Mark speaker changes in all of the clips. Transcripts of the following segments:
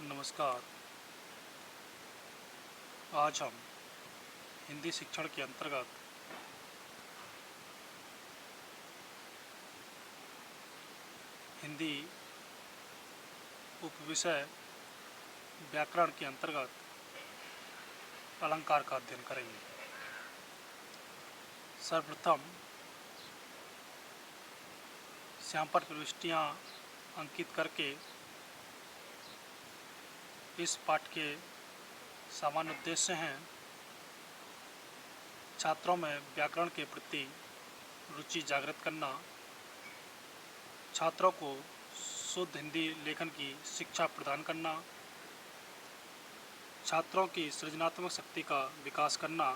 Speaker 1: नमस्कार। आज हम हिंदी शिक्षण के अंतर्गत हिंदी उपविषय व्याकरण के अंतर्गत अलंकार का अध्ययन करेंगे। सर्वप्रथम श्यामपट्ट प्रविष्टियाँ अंकित करके इस पाठ के सामान्य उद्देश्य हैं छात्रों में व्याकरण के प्रति रुचि जागृत करना, छात्रों को शुद्ध हिंदी लेखन की शिक्षा प्रदान करना, छात्रों की सृजनात्मक शक्ति का विकास करना,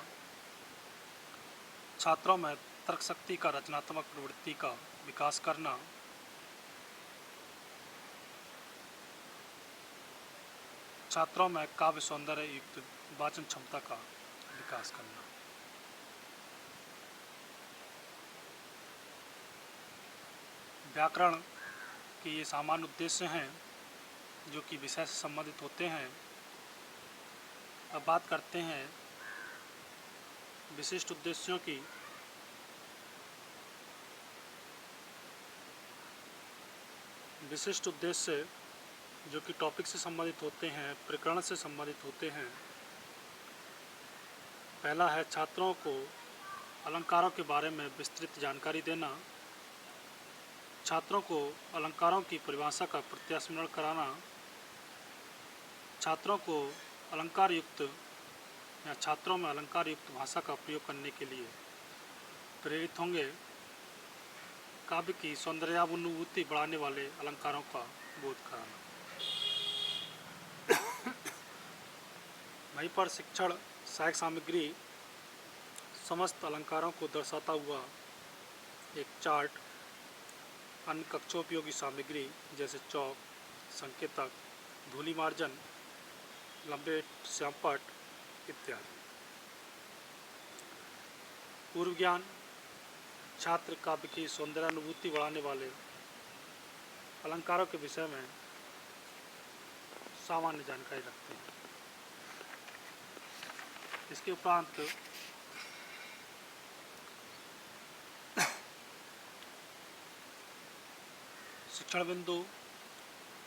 Speaker 1: छात्रों में तर्क शक्ति का रचनात्मक प्रवृत्ति का विकास करना, छात्रों में काव्य सौंदर्य युक्त वाचन क्षमता का विकास करना। व्याकरण के ये सामान्य उद्देश्य हैं जो कि विषय से संबंधित होते हैं। अब बात करते हैं विशिष्ट उद्देश्यों की। विशिष्ट उद्देश्य जो कि टॉपिक से संबंधित होते हैं, प्रकरण से संबंधित होते हैं। पहला है छात्रों को अलंकारों के बारे में विस्तृत जानकारी देना, छात्रों को अलंकारों की परिभाषा का प्रत्यास्मरण कराना, छात्रों को अलंकार युक्त या छात्रों में अलंकार युक्त भाषा का प्रयोग करने के लिए प्रेरित होंगे, काव्य की सौंदर्यानुभूति बढ़ाने वाले अलंकारों का बोध कराना। वहीं पर शिक्षण सहायक सामग्री समस्त अलंकारों को दर्शाता हुआ एक चार्ट, अन्य कक्षोपयोगी सामग्री जैसे चौक, संकेतक, धूलि मार्जन, लंबे श्यामपट्ट इत्यादि। पूर्व ज्ञान छात्र काव्य की सौंदर्यानुभूति बढ़ाने वाले अलंकारों के विषय में सामान्य जानकारी रखते हैं। इसके उपरांत शिक्षण बिंदु,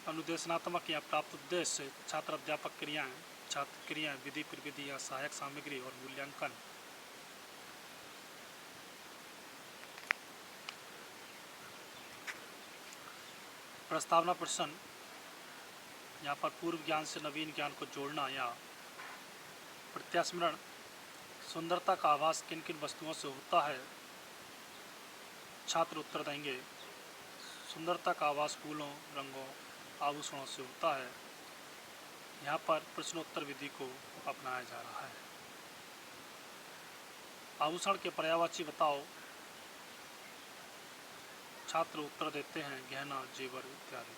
Speaker 1: अनुदेशनात्मक या प्राप्त उद्देश्य, छात्र अध्यापक क्रियाएं, छात्र क्रियाएं, विधि प्रविधि या सहायक सामग्री और मूल्यांकन। प्रस्तावना प्रश्न, यहाँ पर पूर्व ज्ञान से नवीन ज्ञान को जोड़ना या प्रत्यास्मरण। सुंदरता का आभास किन किन वस्तुओं से होता है? छात्र उत्तर देंगे, सुंदरता का आभास फूलों, रंगों, आभूषणों से होता है। यहाँ पर प्रश्नोत्तर विधि को अपनाया जा रहा है। आभूषण के पर्यायवाची बताओ। छात्र उत्तर देते हैं, गहना, जेवर इत्यादि।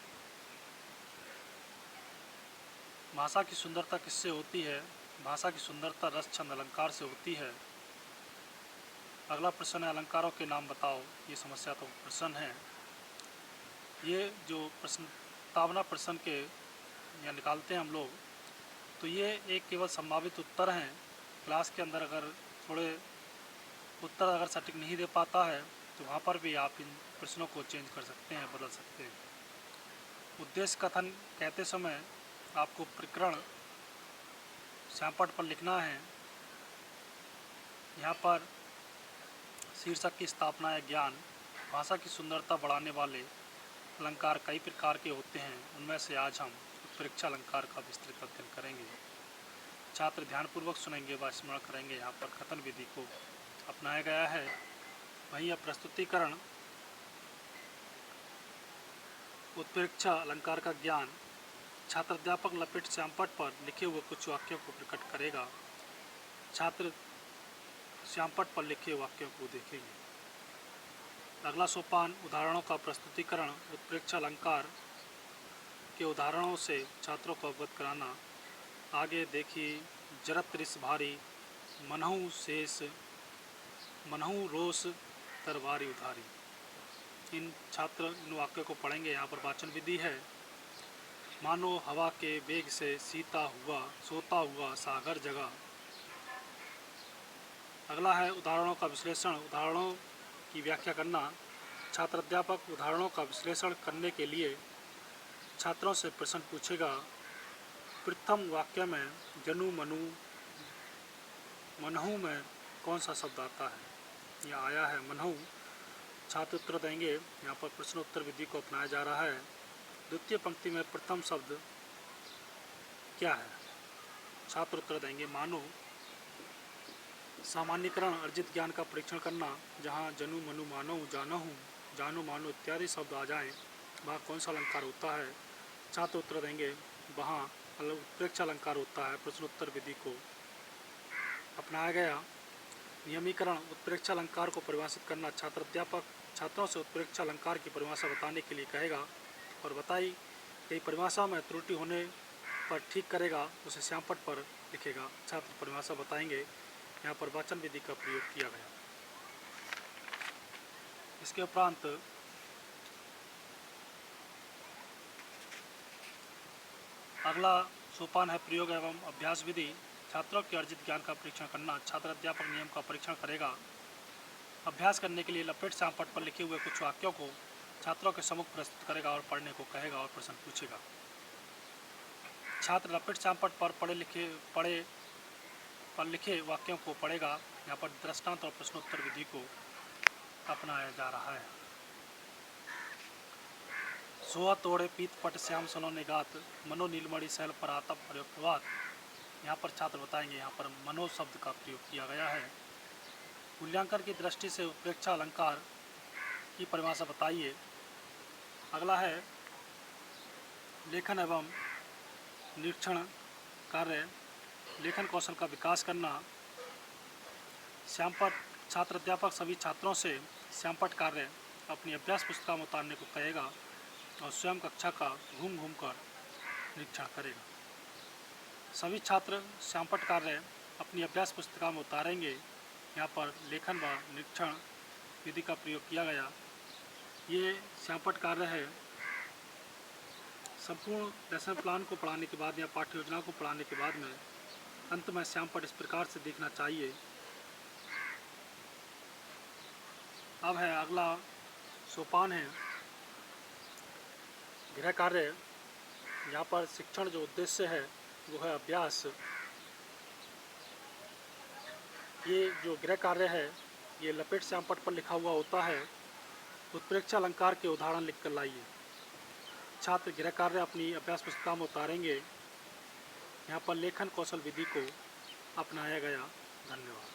Speaker 1: भाषा की सुंदरता किससे होती है? भाषा की सुंदरता रस, छंद, अलंकार से होती है। अगला प्रश्न है, अलंकारों के नाम बताओ। ये समस्या तो प्रश्न है। ये जो प्रस्तावना प्रश्न के या निकालते हैं हम लोग, तो ये एक केवल संभावित उत्तर हैं। क्लास के अंदर अगर थोड़े उत्तर अगर सटीक नहीं दे पाता है तो वहाँ पर भी आप इन प्रश्नों को चेंज कर सकते हैं, बदल सकते हैं। उद्देश्य कथन कहते समय आपको प्रकरण श्यामपट्ट पर लिखना है। यहाँ पर शीर्षक की स्थापना या ज्ञान, भाषा की सुंदरता बढ़ाने वाले अलंकार कई प्रकार के होते हैं, उनमें से आज हम उत्प्रेक्षा अलंकार का विस्तृत अध्ययन करेंगे। छात्र ध्यानपूर्वक सुनेंगे व स्मरण करेंगे। यहाँ पर कथन विधि को अपनाया गया है। वहीं यह प्रस्तुतिकरण उत्प्रेक्षा अलंकार का ज्ञान छात्र अध्यापक लपेट श्यामपट्ट पर लिखे हुए कुछ वाक्यों को प्रकट करेगा। छात्र श्यामपट्ट पर लिखे वाक्यों को देखेंगे। अगला सोपान उदाहरणों का प्रस्तुतिकरण, उत्प्रेक्षा अलंकार के उदाहरणों से छात्रों को अवगत कराना। आगे देखिए, जरत रिस भारी, मनहु शेष, मनहु रोष तरवारी उधारी। इन वाक्यों को पढ़ेंगे। यहाँ पर वाचन विधि है। मानो हवा के वेग से सीता हुआ सोता हुआ सागर जगा। अगला है उदाहरणों का विश्लेषण। उदाहरणों की व्याख्या करना। छात्र अध्यापक उदाहरणों का विश्लेषण करने के लिए छात्रों से प्रश्न पूछेगा। प्रथम वाक्य में जनु मनु मनहु में कौन सा शब्द आता है? यह आया है मनहु। छात्र उत्तर देंगे। यहाँ पर प्रश्नोत्तर विधि को अपनाया जा रहा है। द्वितीय पंक्ति में प्रथम शब्द क्या है? छात्र उत्तर देंगे मानो। सामान्यकरण अर्जित ज्ञान का परीक्षण करना। जहाँ जनु मनु मानो जानहु जानो मानो इत्यादि शब्द आ जाएं, वहाँ कौन सा अलंकार होता है? छात्र उत्तर देंगे वहाँ उत्प्रेक्ष अलंकार होता है। प्रश्नोत्तर विधि को अपनाया गया। नियमीकरण उत्प्रेक्ष अलंकार को परिभाषित करना। छात्र अध्यापक छात्रों से उत्प्रेक्ष अलंकार की परिभाषा बताने के लिए कहेगा और बताई गई परिभाषा में त्रुटि होने पर ठीक करेगा, उसे श्यामपट्ट पर लिखेगा। छात्र परिभाषा बताएंगे। यहाँ पर वाचन विधि का प्रयोग किया गया। इसके उपरांत अगला सोपान है प्रयोग एवं अभ्यास विधि। छात्रों के अर्जित ज्ञान का परीक्षण करना। छात्र अध्यापक नियम का परीक्षण करेगा। अभ्यास करने के लिए लपेट श्यामपट्ट पर लिखे हुए कुछ वाक्यों को छात्रों के सम्मुख प्रस्तुत करेगा और पढ़ने को कहेगा और प्रश्न पूछेगा। छात्र लपेट श्यामपट्ट पर लिखे वाक्यों को पढ़ेगा। यहाँ पर दृष्टांत और प्रश्नोत्तर विधि को अपनाया जा रहा है। सोआ तोड़े पीत पट श्याम सलोने गात मनो नीलमणि शैल पर आतप प्रयोग प्रभात। यहाँ पर छात्र बताएंगे। यहाँ पर मनो शब्द का प्रयोग किया गया है। मूल्यांकन की दृष्टि से उत्प्रेक्षा अलंकार की परिभाषा बताइए। अगला है लेखन एवं निरीक्षण कार्य। लेखन कौशल का विकास करना। श्यामपट्ट छात्र अध्यापक सभी छात्रों से श्यामपट्ट कार्य अपनी अभ्यास पुस्तिका में उतारने को कहेगा और स्वयं कक्षा का घूम घूम कर निरीक्षण करेगा। सभी छात्र श्यामपट्ट कार्य अपनी अभ्यास पुस्तिका में उतारेंगे। यहाँ पर लेखन व निरीक्षण विधि का प्रयोग किया गया। ये श्यामपट्ट कार्य है। संपूर्ण लेसन प्लान को पढ़ाने के बाद या पाठ्य योजना को पढ़ाने के बाद में अंत में श्यामपट्ट इस प्रकार से दिखना चाहिए। अब है अगला सोपान है गृह कार्य। यहाँ पर शिक्षण जो उद्देश्य है वो है अभ्यास। ये जो गृह कार्य है ये लपेट श्यामपट्ट पर लिखा हुआ होता है। उत्प्रेक्षा अलंकार के उदाहरण लिखकर लाइए। छात्र गृह कार्य अपनी अभ्यास पुस्तिका में उतारेंगे। यहाँ पर लेखन कौशल विधि को अपनाया गया। धन्यवाद।